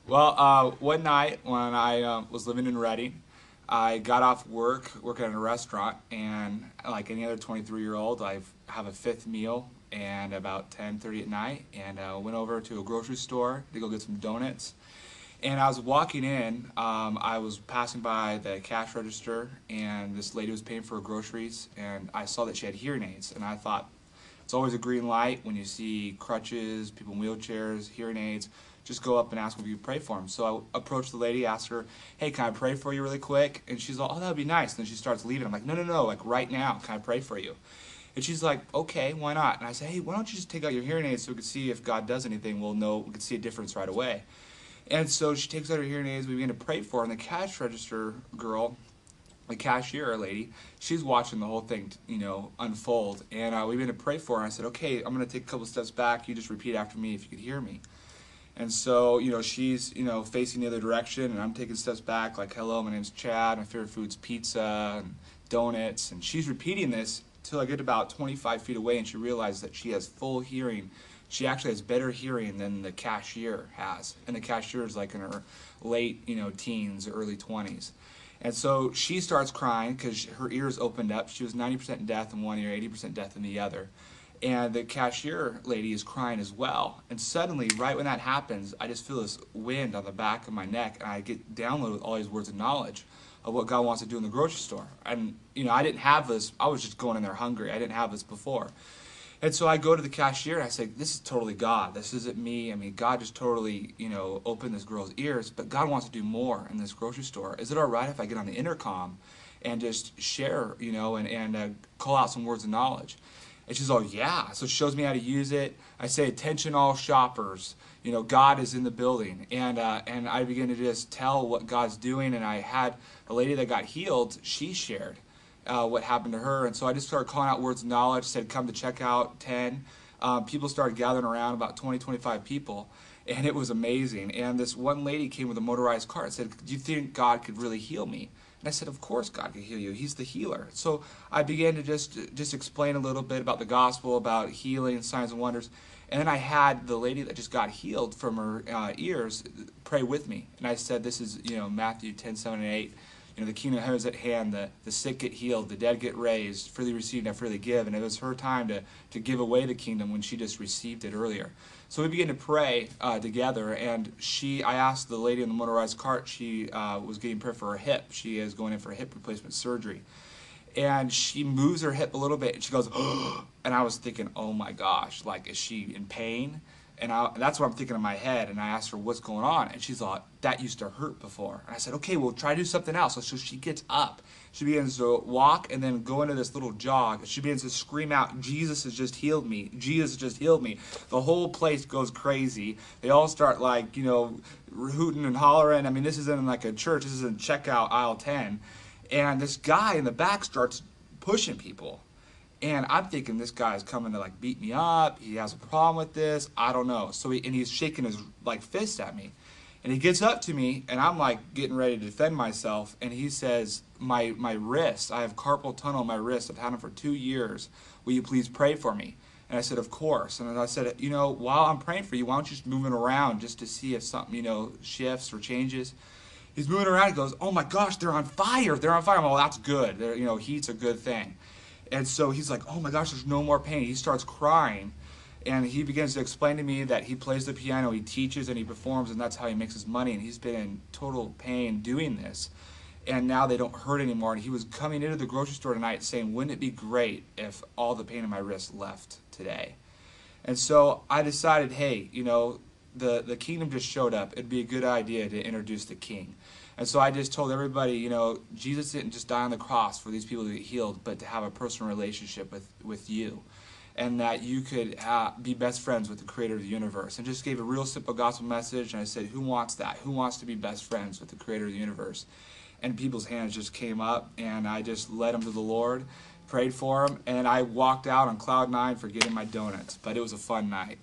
Well, one night when I was living in Reading, I got off work, working at a restaurant, and like any other 23-year-old, I have a fifth meal and about 10:30 at night, and went over to a grocery store to go get some donuts. And I was walking in, I was passing by the cash register, and this lady was paying for her groceries, and I saw that she had hearing aids, and I thought, it's always a green light when you see crutches, people in wheelchairs, hearing aids. Just go up and ask them if you pray for them. So I approached the lady, asked her, "Hey, can I pray for you really quick?" And she's like, "Oh, that would be nice." And then she starts leaving. I'm like, "No, no, no, like right now, can I pray for you?" And she's like, "Okay, why not?" And I say, "Hey, why don't you just take out your hearing aids so we can see if God does anything? We'll know, we can see a difference right away." And so she takes out her hearing aids. We begin to pray for her, and the cash register girl, the cashier lady, she's watching the whole thing, unfold. And we began to pray for her. I said, "Okay, I'm going to take a couple steps back. You just repeat after me if you could hear me." And so, she's, facing the other direction, and I'm taking steps back, like, "Hello, my name's Chad. My favorite food's pizza and donuts." And she's repeating this till I get about 25 feet away, and she realizes that she has full hearing. She actually has better hearing than the cashier has. And the cashier is like in her late, teens, early 20s. And so she starts crying because her ears opened up. She was 90% deaf in one ear, 80% deaf in the other. And the cashier lady is crying as well. And suddenly, right when that happens, I just feel this wind on the back of my neck, and I get downloaded with all these words of knowledge of what God wants to do in the grocery store. And, I didn't have this. I was just going in there hungry. I didn't have this before. And so I go to the cashier and I say, "This is totally God. This isn't me. I mean, God just totally, opened this girl's ears, but God wants to do more in this grocery store. Is it all right if I get on the intercom and just share, and call out some words of knowledge?" And she's all, "Yeah." So she shows me how to use it. I say, "Attention all shoppers, God is in the building." And I begin to just tell what God's doing. And I had a lady that got healed. She shared what happened to her. And so I just started calling out words of knowledge, said, "Come to checkout 10." People started gathering around, about 20, 25 people. And it was amazing. And this one lady came with a motorized cart and said, "Do you think God could really heal me?" And I said, "Of course God can heal you. He's the healer." So I began to just explain a little bit about the gospel, about healing, signs and wonders. And then I had the lady that just got healed from her ears pray with me. And I said, "This is, Matthew 10:7 and 8. The kingdom of heaven is at hand. The sick get healed. The dead get raised. Freely received, not freely give." And it was her time to give away the kingdom when she just received it earlier. So we began to pray together. And I asked the lady in the motorized cart, she was getting prayer for her hip. She is going in for a hip replacement surgery. And she moves her hip a little bit, and she goes, "Oh," and I was thinking, "Oh my gosh, like, is she in pain?" And that's what I'm thinking in my head. And I asked her, "What's going on?" And she's like, "That used to hurt before." And I said, "Okay, well, try to do something else." So she gets up. She begins to walk and then go into this little jog. She begins to scream out, "Jesus has just healed me. Jesus has just healed me." The whole place goes crazy. They all start, like, hooting and hollering. I mean, this isn't like a church. This is in checkout aisle 10. And this guy in the back starts pushing people. And I'm thinking this guy's coming to, like, beat me up. He has a problem with this. I don't know. So he's shaking his, like, fist at me. And he gets up to me, and I'm, like, getting ready to defend myself. And he says, my wrist, I have carpal tunnel in my wrist. I've had them for 2 years. Will you please pray for me? And I said, "Of course." And I said, "While I'm praying for you, why don't you just move it around just to see if something, shifts or changes?" He's moving around. He goes, "Oh my gosh, they're on fire. They're on fire." I'm like, "Well, that's good. Heat's a good thing." And so he's like, "Oh my gosh, there's no more pain." He starts crying, and he begins to explain to me that he plays the piano, he teaches, and he performs, and that's how he makes his money. And he's been in total pain doing this. And now they don't hurt anymore. And he was coming into the grocery store tonight saying, "Wouldn't it be great if all the pain in my wrist left today?" And so I decided, hey, the kingdom just showed up. It'd be a good idea to introduce the king. And so I just told everybody, Jesus didn't just die on the cross for these people to get healed, but to have a personal relationship with you. And that you could be best friends with the creator of the universe. And just gave a real simple gospel message. And I said, who wants that? Who wants to be best friends with the creator of the universe? And people's hands just came up, and I just led them to the Lord, prayed for them, and I walked out on cloud 9 for getting my donuts. But it was a fun night.